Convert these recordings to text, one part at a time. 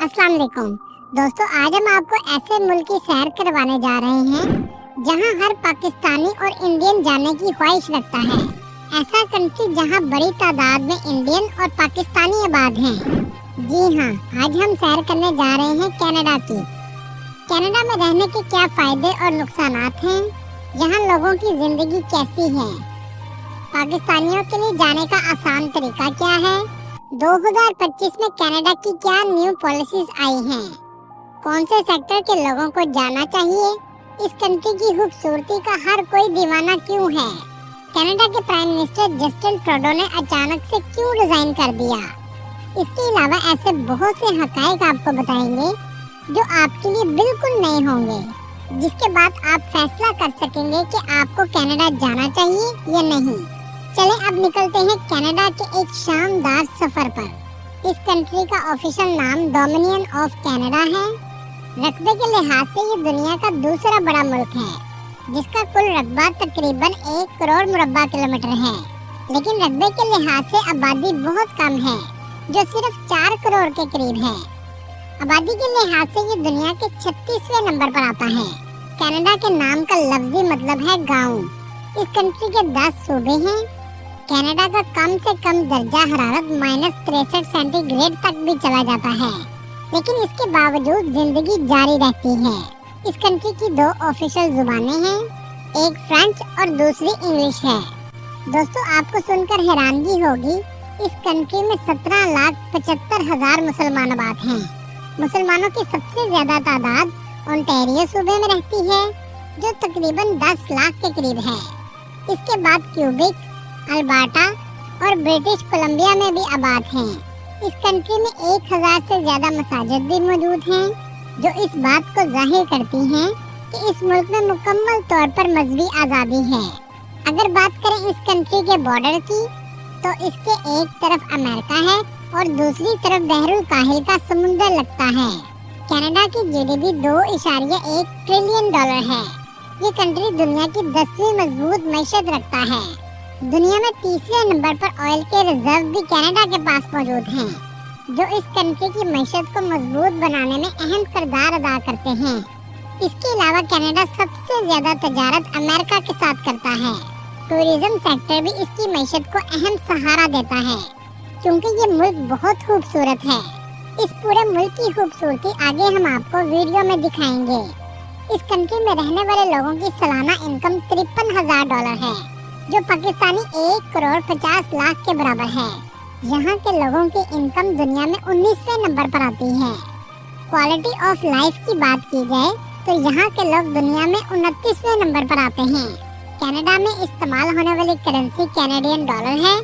अस्सलाम वालेकुम दोस्तों, आज हम आपको ऐसे मुल्क की सैर करवाने जा रहे हैं जहां हर पाकिस्तानी और इंडियन जाने की ख्वाहिश रखता है। ऐसा कंट्री जहां बड़ी तादाद में इंडियन और पाकिस्तानी आबाद हैं। जी हाँ, आज हम सैर करने जा रहे हैं कनाडा की। कनाडा में रहने के क्या फायदे और नुकसानात हैं, यहाँ लोगों की जिंदगी कैसी है, पाकिस्तानियों के लिए जाने का आसान तरीका क्या है, 2025 में कनाडा की क्या न्यू पॉलिसीज आई हैं, कौन से सेक्टर के लोगों को जाना चाहिए, इस कंट्री की खूबसूरती का हर कोई दीवाना क्यों है, कनाडा के प्राइम मिनिस्टर जस्टिन ट्रूडो ने अचानक से क्यों रिजाइन कर दिया। इसके अलावा ऐसे बहुत से हकायक आपको बताएंगे जो आपके लिए बिल्कुल नए होंगे, जिसके बाद आप फैसला कर सकेंगे कि आपको कनाडा जाना चाहिए या नहीं। चलें अब निकलते हैं कनाडा के एक शानदार सफर पर। इस कंट्री का ऑफिशियल नाम डोमिनियन ऑफ कनाडा है। रकबे के लिहाज से ये दुनिया का दूसरा बड़ा मुल्क है, जिसका कुल रकबा तकरीबन 1 करोड़ मुरब्बा किलोमीटर है, लेकिन रकबे के लिहाज से आबादी बहुत कम है, जो सिर्फ 4 करोड़ के करीब है। आबादी के लिहाज से ये दुनिया के 36वें नंबर पर आता है। कनाडा के नाम का लफ्जी मतलब है गाँव। इस कंट्री के 10 सूबे हैं। कनाडा का कम से कम दर्जा हरारत -63 सेंटीग्रेड तक भी चला जाता है, लेकिन इसके बावजूद जिंदगी जारी रहती है। इस कंट्री की 2 ऑफिशियल जुबानें हैं, एक फ्रेंच और दूसरी इंग्लिश है। दोस्तों, आपको सुनकर हैरानगी होगी, इस कंट्री में 17,75,000 मुसलमान आबाद हैं। मुसलमानों की सबसे ज्यादा तादाद ओंटारियो सूबे में रहती है, जो तकरीबन 10 लाख के करीब है। इसके बाद क्यूबिक, अल्बर्टा और ब्रिटिश कोलंबिया में भी आबाद हैं। इस कंट्री में 1000 से ज्यादा मसाजिद भी मौजूद हैं, जो इस बात को जाहिर करती हैं कि इस मुल्क में मुकम्मल तौर पर मजहबी आज़ादी है। अगर बात करें इस कंट्री के बॉर्डर की, तो इसके एक तरफ अमेरिका है और दूसरी तरफ बहरुल काहिल का समुंदर लगता है। कनाडा की जीडीपी $2.1 ट्रिलियन है। ये कंट्री दुनिया की 10वीं मजबूत मैशत रखता है। दुनिया में तीसरे नंबर पर ऑयल के रिजर्व भी कनाडा के पास मौजूद हैं, जो इस कंट्री की मैशत को मजबूत बनाने में अहम किरदार अदा करते हैं। इसके अलावा कनाडा सबसे ज्यादा तजारत अमेरिका के साथ करता है। टूरिज्म सेक्टर भी इसकी मैशत को अहम सहारा देता है, क्योंकि ये मुल्क बहुत खूबसूरत है। इस पूरे मुल्क की खूबसूरती आगे हम आपको वीडियो में दिखाएंगे। इस कंट्री में रहने वाले लोगों की सालाना इनकम $53,000 है, जो पाकिस्तानी 1 करोड़ 50 लाख के बराबर है। यहाँ के लोगों की इनकम दुनिया में 19वें नंबर पर आती है। क्वालिटी ऑफ लाइफ की बात की जाए तो यहाँ के लोग दुनिया में 29वें नंबर पर आते हैं। कनाडा में इस्तेमाल होने वाली करेंसी कैनेडियन डॉलर है,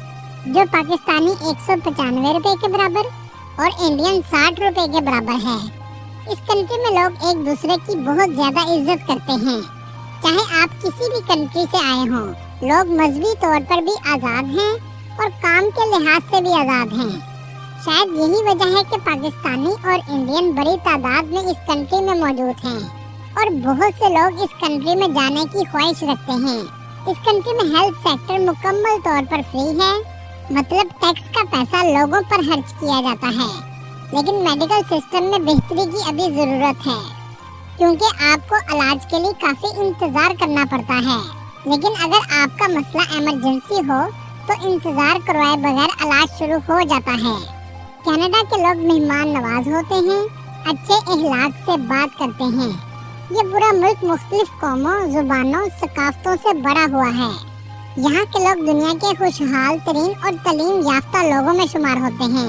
जो पाकिस्तानी 195 रुपए के बराबर और इंडियन 60 रुपए के बराबर है। इस कंट्री में लोग एक दूसरे की बहुत ज्यादा इज्जत करते हैं। चाहे आप किसी भी कंट्री से आए हों, लोग मजहबी तौर पर भी आज़ाद हैं और काम के लिहाज से भी आज़ाद हैं। शायद यही वजह है कि पाकिस्तानी और इंडियन बड़ी तादाद में इस कंट्री में मौजूद हैं और बहुत से लोग इस कंट्री में जाने की ख्वाहिश रखते हैं। इस कंट्री में हेल्थ सेक्टर मुकम्मल तौर पर फ्री है, मतलब टैक्स का पैसा लोगों पर खर्च किया जाता है। लेकिन मेडिकल सिस्टम में बेहतरी की अभी ज़रूरत है, क्योंकि आपको इलाज के लिए काफ़ी इंतज़ार करना पड़ता है। लेकिन अगर आपका मसला इमरजेंसी हो तो इंतज़ार करवाए बगैर इलाज शुरू हो जाता है। कनाडा के लोग मेहमान नवाज होते हैं, अच्छे अखलाक से बात करते हैं। ये पूरा मुल्क मुख्तलिफ कौमों, जुबानों, सकाफतों से बड़ा हुआ है। यहाँ के लोग दुनिया के खुशहाल तरीन और तालीम याफ्ता लोगों में शुमार होते हैं।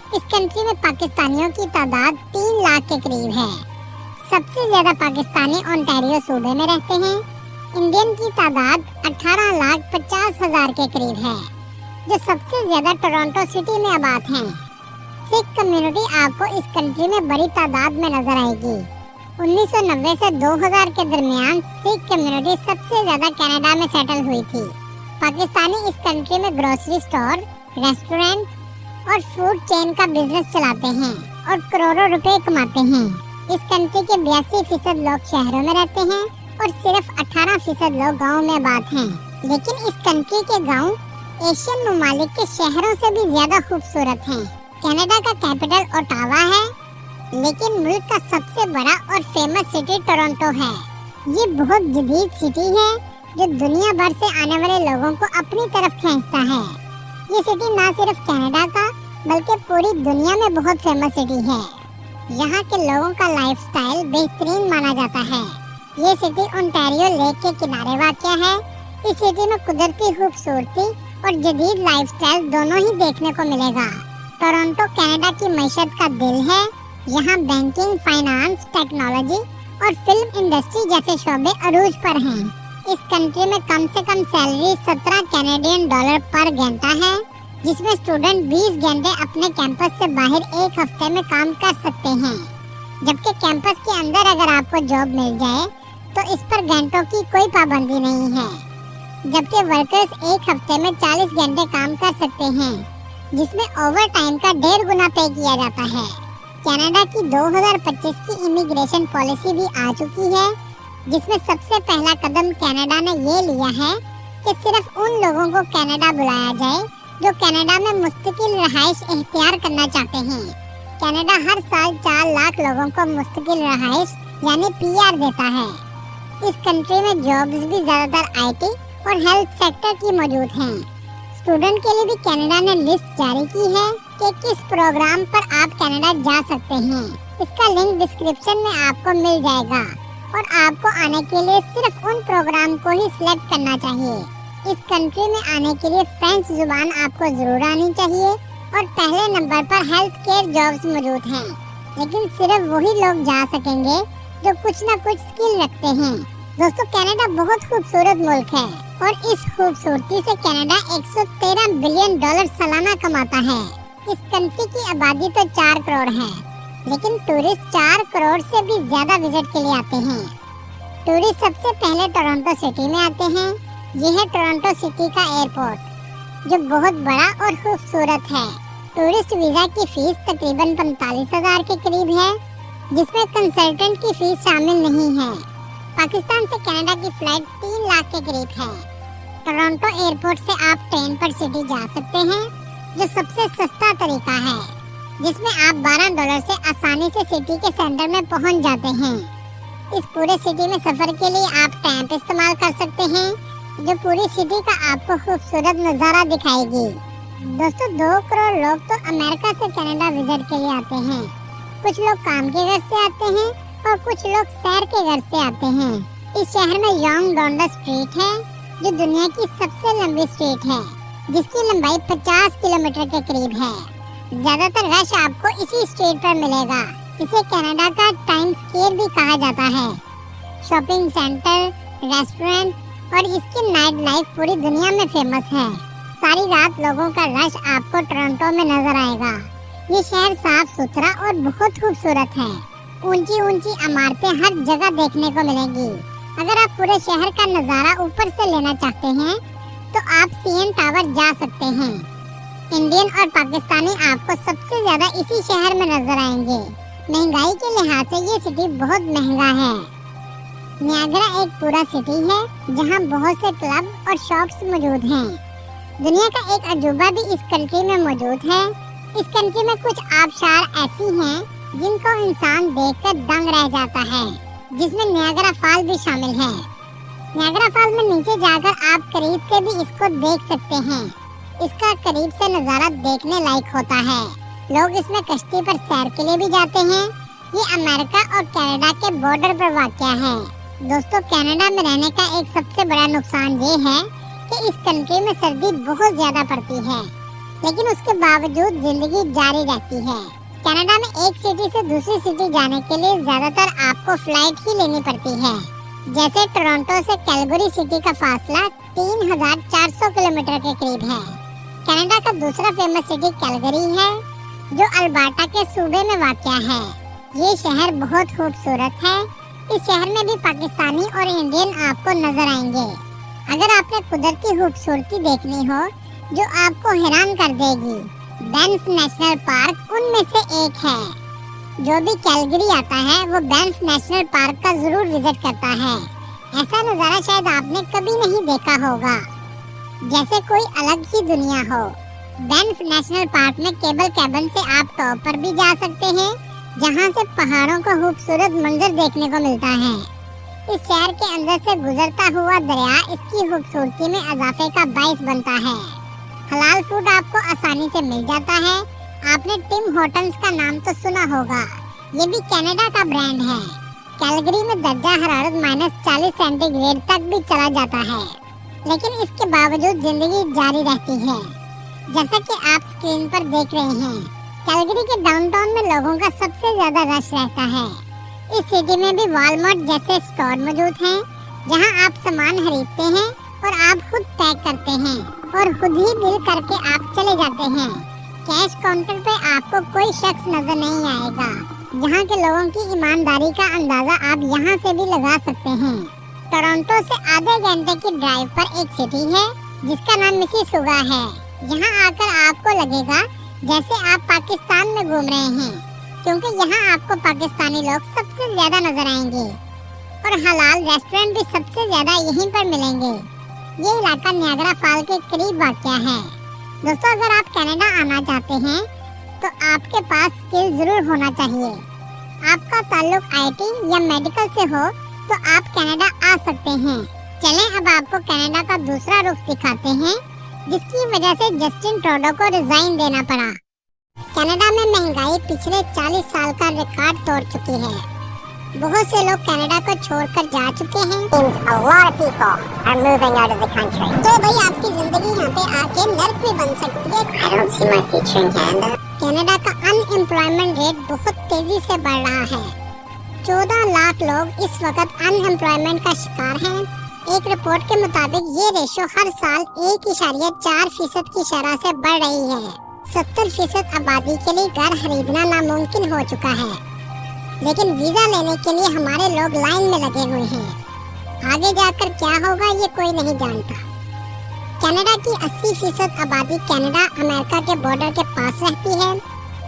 इस कंट्री में पाकिस्तानियों की तादाद 3 लाख के करीब है। सबसे ज्यादा पाकिस्तानी ओंटारियो सूबे में रहते हैं। इंडियन की तादाद 18,50,000 के करीब है, जो सबसे ज्यादा टोरंटो सिटी में आबाद हैं। सिख कम्युनिटी आपको इस कंट्री में बड़ी तादाद में नजर आएगी। 1990 से 2000 के दरमियान सिख कम्युनिटी सबसे ज्यादा कनाडा में सेटल हुई थी। पाकिस्तानी इस कंट्री में ग्रोसरी स्टोर, रेस्टोरेंट और फूड चेन का बिजनेस चलाते हैं और करोड़ों रुपए कमाते हैं। इस कंट्री के 82% लोग शहरों में रहते हैं और सिर्फ 18% लोग गाँव में आबाद हैं। लेकिन इस कंट्री के गाँव एशियन ममालिक के शहरों से भी ज्यादा खूबसूरत हैं। कनाडा का कैपिटल ओटावा है लेकिन मुल्क का सबसे बड़ा और फेमस सिटी टोरंटो है। ये बहुत जदीद सिटी है जो दुनिया भर से आने वाले लोगों को अपनी तरफ खींचता है। ये सिटी ना सिर्फ कनाडा का बल्कि पूरी दुनिया में बहुत फेमस सिटी है। यहाँ के लोगों का लाइफस्टाइल बेहतरीन माना जाता है। ये सिटी ओंटारियो लेक के किनारे वाक़या है। इस सिटी में कुदरती खूबसूरती और जदीद लाइफस्टाइल दोनों ही देखने को मिलेगा। टोरंटो कनाडा की मईशत का दिल है। यहाँ बैंकिंग, फाइनेंस, टेक्नोलॉजी और फिल्म इंडस्ट्री जैसे शोबे अरूज पर हैं। इस कंट्री में कम से कम सैलरी 17 कैनेडियन डॉलर पर घंटा है, जिसमें स्टूडेंट 20 घंटे अपने कैंपस से बाहर एक हफ्ते में काम कर सकते हैं। जबकि कैंपस के अंदर अगर आपको जॉब मिल जाए तो इस पर घंटों की कोई पाबंदी नहीं है। जबकि वर्कर्स एक हफ्ते में 40 घंटे काम कर सकते हैं, जिसमें ओवर टाइम का 1.5 गुना पे किया जाता है। कनाडा की 2025 की इमिग्रेशन पॉलिसी भी आ चुकी है, जिसमें सबसे पहला कदम कनाडा ने ये लिया है कि सिर्फ उन लोगों को कनाडा बुलाया जाए जो कनाडा में मुस्तकिल रहाइश इख्तियार करना चाहते हैं। कनाडा हर साल 4 लाख लोगों को मुस्तकिल रहाइश यानी PR देता है। इस कंट्री में जॉब्स भी ज़्यादातर IT और हेल्थ सेक्टर की मौजूद हैं। स्टूडेंट के लिए भी कनाडा ने लिस्ट जारी की है कि किस प्रोग्राम पर आप कनाडा जा सकते हैं। इसका लिंक डिस्क्रिप्शन में आपको मिल जाएगा और आपको आने के लिए सिर्फ उन प्रोग्राम को ही सिलेक्ट करना चाहिए। इस कंट्री में आने के लिए फ्रेंच जुबान आपको जरूर आनी चाहिए और पहले नंबर पर हेल्थ केयर जॉब्स मौजूद हैं। लेकिन सिर्फ वही लोग जा सकेंगे जो कुछ न कुछ स्किल रखते हैं। दोस्तों, कनाडा बहुत खूबसूरत मुल्क है और इस खूबसूरती से कनाडा 113 बिलियन डॉलर सालाना कमाता है। इस कंट्री की आबादी तो 4 करोड़ है, लेकिन टूरिस्ट 4 करोड़ से भी ज्यादा विजिट के लिए आते हैं। टूरिस्ट सबसे पहले टोरंटो सिटी में आते हैं। यह है टोरंटो सिटी का एयरपोर्ट, जो बहुत बड़ा और खूबसूरत है। टूरिस्ट वीजा की फीस तकरीबन 45,000 के करीब है, जिसमें कंसल्टेंट की फीस शामिल नहीं है। पाकिस्तान से कनाडा की फ्लाइट 3 लाख के करीब है। टोरंटो एयरपोर्ट से आप ट्रेन पर सिटी जा सकते हैं, जो सबसे सस्ता तरीका है, जिसमें आप $12 से आसानी से सिटी के सेंटर में पहुंच जाते हैं। इस पूरे सिटी में सफर के लिए आप टैंप इस्तेमाल कर सकते हैं, जो पूरी सिटी का आपको खूबसूरत नज़ारा दिखाएगी। दोस्तों, 2 करोड़ लोग तो अमेरिका से कनाडा विजिट के लिए आते हैं। कुछ लोग काम के घर से आते हैं और कुछ लोग सैर के घर से आते हैं। इस शहर में यंग डोंडस स्ट्रीट है, जो दुनिया की सबसे लंबी स्ट्रीट है, जिसकी लंबाई 50 किलोमीटर के करीब है। ज्यादातर रश आपको इसी स्ट्रीट पर मिलेगा। इसे कनाडा का टाइम स्क्वायर भी कहा जाता है। शॉपिंग सेंटर, रेस्टोरेंट और इसकी नाइट लाइफ पूरी दुनिया में फेमस है। सारी रात लोगों का रश आपको टोरंटो में नजर आएगा। ये शहर साफ सुथरा और बहुत खूबसूरत है। ऊंची ऊंची इमारतें हर जगह देखने को मिलेंगी। अगर आप पूरे शहर का नज़ारा ऊपर से लेना चाहते हैं तो आप CN टावर जा सकते हैं। इंडियन और पाकिस्तानी आपको सबसे ज्यादा इसी शहर में नजर आएंगे। महंगाई के लिहाज से ये सिटी बहुत महंगा है। नियाग्रा एक पूरा सिटी है जहां बहुत से क्लब और शॉप्स मौजूद हैं। दुनिया का एक अजूबा भी इस कंट्री में मौजूद है। इस कंट्री में कुछ आबशार ऐसी हैं जिनको इंसान देखकर दंग रह जाता है, जिसमें नियाग्रा फॉल भी शामिल है। नियाग्रा फॉल में नीचे जाकर आप करीब से भी इसको देख सकते हैं। इसका करीब से नज़ारा देखने लायक होता है। लोग इसमें कश्ती पर सैर के लिए भी जाते हैं। ये अमेरिका और कनाडा के बॉर्डर पर वाक़या है। दोस्तों, कनाडा में रहने का एक सबसे बड़ा नुकसान ये है कि इस कंट्री में सर्दी बहुत ज़्यादा पड़ती है, लेकिन उसके बावजूद जिंदगी जारी रहती है। कनाडा में एक सिटी से दूसरी सिटी जाने के लिए ज्यादातर आपको फ्लाइट ही लेनी पड़ती है। जैसे टोरंटो से कैलगरी सिटी का फासला 3,400 किलोमीटर के करीब है। कनाडा का दूसरा फेमस सिटी कैलगरी है, जो अल्बर्टा के सूबे में वाक़या है। ये शहर बहुत खूबसूरत है। इस शहर में भी पाकिस्तानी और इंडियन आपको नजर आएंगे। अगर आपने कुदरती खूबसूरती देखनी हो जो आपको हैरान कर देगी, बैंफ नेशनल पार्क उनमें से एक है। जो भी कैलगरी आता है वो बैंफ नेशनल पार्क का जरूर विजिट करता है। ऐसा नज़ारा शायद आपने कभी नहीं देखा होगा, जैसे कोई अलग ही दुनिया हो। बैंफ नेशनल पार्क में केबल कैबन से आप टॉप पर भी जा सकते हैं, जहां से पहाड़ों का खूबसूरत मंजर देखने को मिलता है। इस शहर के अंदर से गुजरता हुआ दरिया इसकी खूबसूरती में इजाफे का बाइस बनता है। हलाल फूड आपको आसानी से मिल जाता है। आपने टिम होटल्स का नाम तो सुना होगा, ये भी कनाडा का ब्रांड है। कैलगरी में दर्जा हरारत -40 सेंटीग्रेड तक भी चला जाता है, लेकिन इसके बावजूद जिंदगी जारी रहती है। जैसा कि आप स्क्रीन पर देख रहे हैं, कैलगरी के डाउनटाउन में लोगों का सबसे ज्यादा रश रहता है। इस सिटी में भी वॉलमार्ट जैसे स्टोर मौजूद हैं, जहां आप सामान खरीदते हैं और आप खुद पैक करते हैं और खुद ही बिल करके आप चले जाते हैं। कैश काउंटर पे आपको कोई शख्स नजर नहीं आएगा। यहाँ के लोगों की ईमानदारी का अंदाजा आप यहाँ से भी लगा सकते हैं। टोरंटो से आधे घंटे की ड्राइव पर एक सिटी है जिसका नाम मिसिसुगा है। यहाँ आकर आपको लगेगा जैसे आप पाकिस्तान में घूम रहे हैं, क्योंकि यहाँ आपको पाकिस्तानी लोग सबसे ज्यादा नजर आएंगे और हलाल रेस्टोरेंट भी सबसे ज्यादा यहीं पर मिलेंगे। ये इलाका नियाग्रा फॉल के करीब वाक़या है। दोस्तों, अगर आप कनाडा आना चाहते हैं तो आपके पास स्किल जरूर होना चाहिए। आपका ताल्लुक IT या मेडिकल से हो तो आप कनाडा आ सकते हैं। चलें अब आपको कनाडा का दूसरा रुख दिखाते हैं, जिसकी वजह से जस्टिन ट्रूडो को रिजाइन देना पड़ा। कनाडा में महंगाई पिछले 40 साल का रिकॉर्ड तोड़ चुकी है। बहुत से लोग कनाडा को छोड़कर जा चुके हैं। A lot of people are moving out of the country. तो भाई आपकी जिंदगी यहाँ पे आके नर्क भी बन सकती है। I don't see my future in Canada. Canada का अनएम्प्लॉयमेंट रेट बहुत तेजी से बढ़ रहा है। 14 लाख लोग इस वक्त अनएम्प्लॉयमेंट का शिकार हैं। एक रिपोर्ट के मुताबिक ये रेशो हर साल 1.4% की शरह से बढ़ रही है। 70% आबादी के लिए घर खरीदना नामुमकिन हो चुका है, लेकिन वीजा लेने के लिए हमारे लोग लाइन में लगे हुए हैं। आगे जाकर क्या होगा ये कोई नहीं जानता। कनाडा की 80% आबादी कनाडा अमेरिका के बॉर्डर के पास रहती है।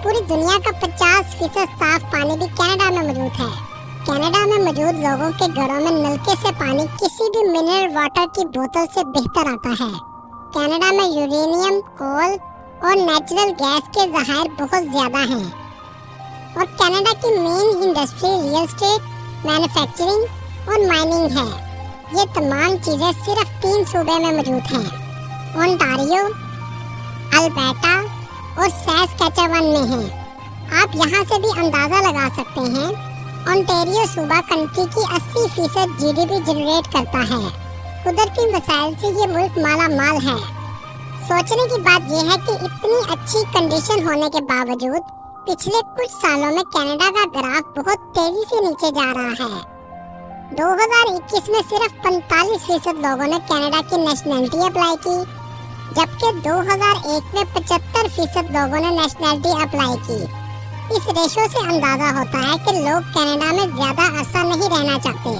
पूरी दुनिया का 50% साफ पानी भी कनाडा में मौजूद है। कनाडा में मौजूद लोगों के घरों में नलके से पानी किसी भी मिनरल वाटर की बोतल से बेहतर आता है। कनाडा में यूरेनियम, कोल और नेचुरल गैस के ज़खायर बहुत ज़्यादा हैं और कनाडा की main industry real estate, manufacturing और माइनिंग है। ये तमाम चीज़ें सिर्फ 3 सूबे में मौजूद हैं, ओंटारियो, अल्बर्टा और सैस्कैचेवन में हैं। आप यहाँ से भी अंदाज़ा लगा सकते हैं, ओंटारियो सूबा कंट्री की 80% GDP जनरेट करता है। कुदरती वसाइल से ये मुल्क माला माल है। सोचने की बात यह है कि इतनी अच्छी कंडीशन होने के बावजूद पिछले कुछ सालों में कनाडा का ग्राफ बहुत तेजी से नीचे जा रहा है। 2021 में सिर्फ 45% लोगों ने कनाडा की नेशनैलिटी अप्लाई की, जबकि 2001 में 75% लोगों ने नेशनैलिटी अप्लाई की। इस रेशो से अंदाजा होता है कि लोग कनाडा में ज्यादा अरसा नहीं रहना चाहते।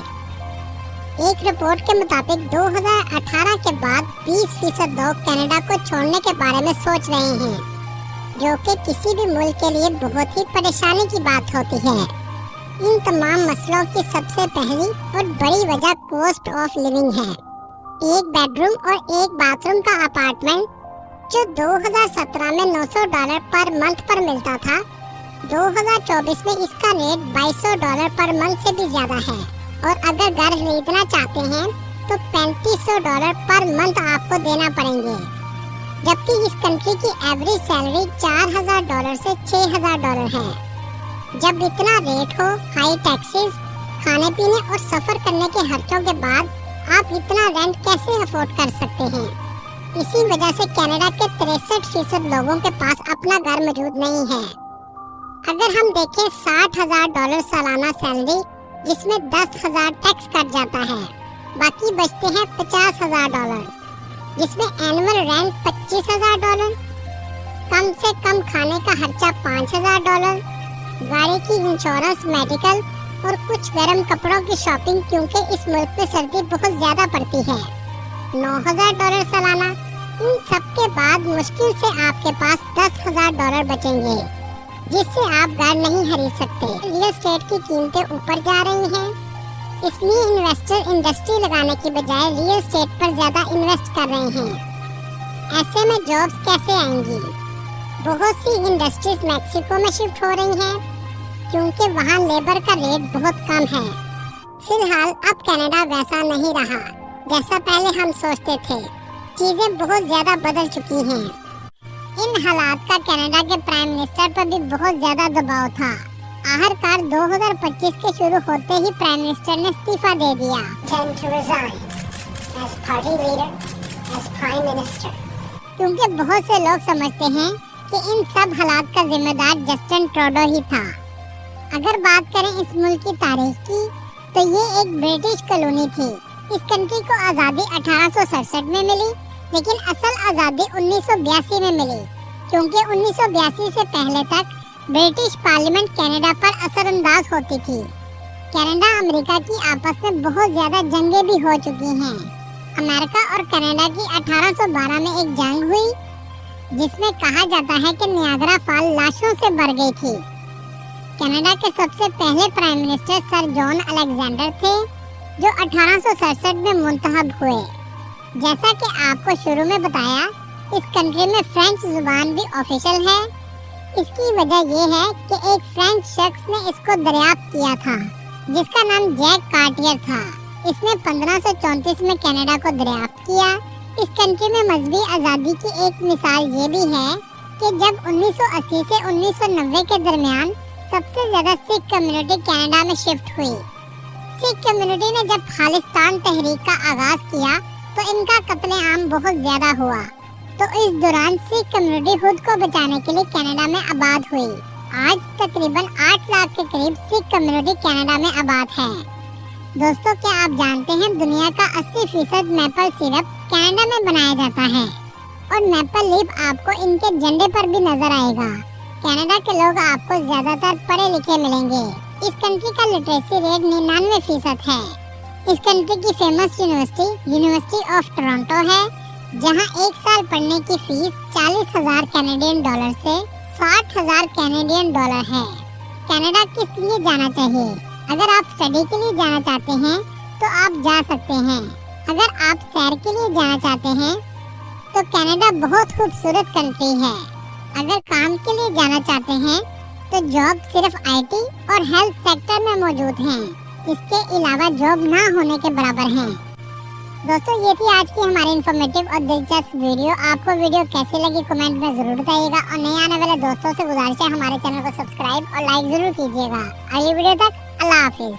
एक रिपोर्ट के मुताबिक 2018 के बाद 20% लोग कनाडा को छोड़ने के बारे में सोच रहे हैं, जो कि किसी भी मुल्क के लिए बहुत ही परेशानी की बात होती है। इन तमाम मसलों की सबसे पहली और बड़ी वजह कॉस्ट ऑफ लिविंग है। एक बेडरूम और एक बाथरूम का अपार्टमेंट जो 2017 में $900 पर मंथ पर मिलता था, 2024 में इसका रेट $2200 पर मंथ से भी ज्यादा है। और अगर घर खरीदना चाहते हैं तो $3500 पर मंथ आपको देना पड़ेंगे, जबकि इस कंट्री की एवरेज सैलरी $4000 से $6000 है। जब इतना रेट हो, हाई टैक्सेस, खाने पीने और सफर करने के खर्चों के बाद आप इतना रेंट कैसे अफोर्ड कर सकते हैं? इसी वजह से कनाडा के 63% लोगों के पास अपना घर मौजूद नहीं है। अगर हम देखें $60,000 सालाना सैलरी, जिसमें $10,000 टैक्स कट जाता है, बाकी बचते हैं $50,000, जिसमें एनुअल रेंट $25,000, कम से कम खाने का खर्चा $5,000, गाड़ी की इंश्योरेंस, मेडिकल और कुछ गर्म कपड़ों की शॉपिंग, क्योंकि इस मुल्क में सर्दी बहुत ज्यादा पड़ती है, $9,000 सालाना। इन सब के बाद मुश्किल से आपके पास $10,000 बचेंगे, जिससे आप घर नहीं खरीद सकते। रियल एस्टेट की कीमतें ऊपर जा रही हैं, इसलिए इन्वेस्टर इंडस्ट्री लगाने की बजाय रियल एस्टेट पर ज्यादा इन्वेस्ट कर रहे हैं। ऐसे में जॉब्स कैसे आएंगी? बहुत सी इंडस्ट्रीज मैक्सिको में शिफ्ट हो रही हैं, क्योंकि वहाँ लेबर का रेट बहुत कम है। फिलहाल अब कनाडा वैसा नहीं रहा जैसा पहले हम सोचते थे। चीजें बहुत ज्यादा बदल चुकी हैं। इन हालात का कनाडा के प्राइम मिनिस्टर पर भी बहुत ज्यादा दबाव था। आखिरकार 2025 के शुरू होते ही प्राइम मिनिस्टर ने इस्तीफा दे दिया। Tend to resign as party leader, as prime minister. क्योंकि बहुत से लोग समझते हैं कि इन सब हालात का जिम्मेदार जस्टिन ट्रूडो ही था। अगर बात करें इस मुल्क की तारीख की, तो ये एक ब्रिटिश कॉलोनी थी। इस कंट्री को आज़ादी 1867 में मिली, लेकिन असल आज़ादी 1982 में मिली, क्योंकि 1982 से पहले तक ब्रिटिश पार्लियामेंट कनाडा पर असरअंदाज होती थी। कनाडा अमेरिका की आपस में बहुत ज्यादा जंगें भी हो चुकी हैं। अमेरिका और कनाडा की 1812 में एक जंग हुई, जिसमें कहा जाता है कि नियाग्रा फॉल लाशों से भर गई थी। कनाडा के सबसे पहले prime minister sir John Alexander थे, जो 1867 में मुंतखब हुए। जैसा कि आपको शुरू में बताया, इस कंट्री में फ्रेंच जुबान भी ऑफिशियल है। इसकी वजह ये है कि एक फ्रेंच शख्स ने इसको दरियाफ्त किया था, जिसका नाम जैक कार्टियर था। इसने 1534 में कनाडा को दरियाफ्त किया। इस कंट्री में मजहबी आज़ादी की एक मिसाल ये भी है कि जब 1980 से 1990 के दरमियान सबसे ज्यादा सिख कम्युनिटी कनाडा में शिफ्ट हुई। सिख कम्युनिटी ने जब खालिस्तान तहरीक का आगाज किया, तो इनका कत्लेआम बहुत ज्यादा हुआ। तो इस दौरान सिख कम्युनिटी खुद को बचाने के लिए कनाडा में आबाद हुई। आज तकरीबन 8 लाख के करीब सिख कम्युनिटी कनाडा में आबाद है। दोस्तों, क्या आप जानते हैं दुनिया का 80% मैपल सिरप कनाडा में बनाया जाता है, और मैपल लीफ आपको इनके झंडे पर भी नजर आएगा। कनाडा के लोग आपको ज्यादातर पढ़े लिखे मिलेंगे। इस कंट्री का लिटरेसी रेट 99% है। इस कंट्री की फेमस यूनिवर्सिटी ऑफ टोरंटो है, जहां एक साल पढ़ने की फीस 40,000 कैनेडियन डॉलर से 60,000 कैनेडियन डॉलर है। कनाडा किस लिए जाना चाहिए? अगर आप स्टडी के लिए जाना चाहते हैं तो आप जा सकते हैं। अगर आप सैर के लिए जाना चाहते हैं तो कनाडा बहुत खूबसूरत कंट्री है। अगर काम के लिए जाना चाहते हैं तो जॉब सिर्फ आईटी और हेल्थ सेक्टर में मौजूद हैं। इसके अलावा जॉब ना होने के बराबर हैं। दोस्तों, ये थी आज की हमारी इन्फॉर्मेटिव और दिलचस्प वीडियो। आपको वीडियो कैसी लगी कमेंट में जरूर बताइएगा, और नए आने वाले दोस्तों से गुजारिश है हमारे चैनल को सब्सक्राइब और लाइक जरूर कीजिएगा। अगली वीडियो तक अल्लाह हाफिज।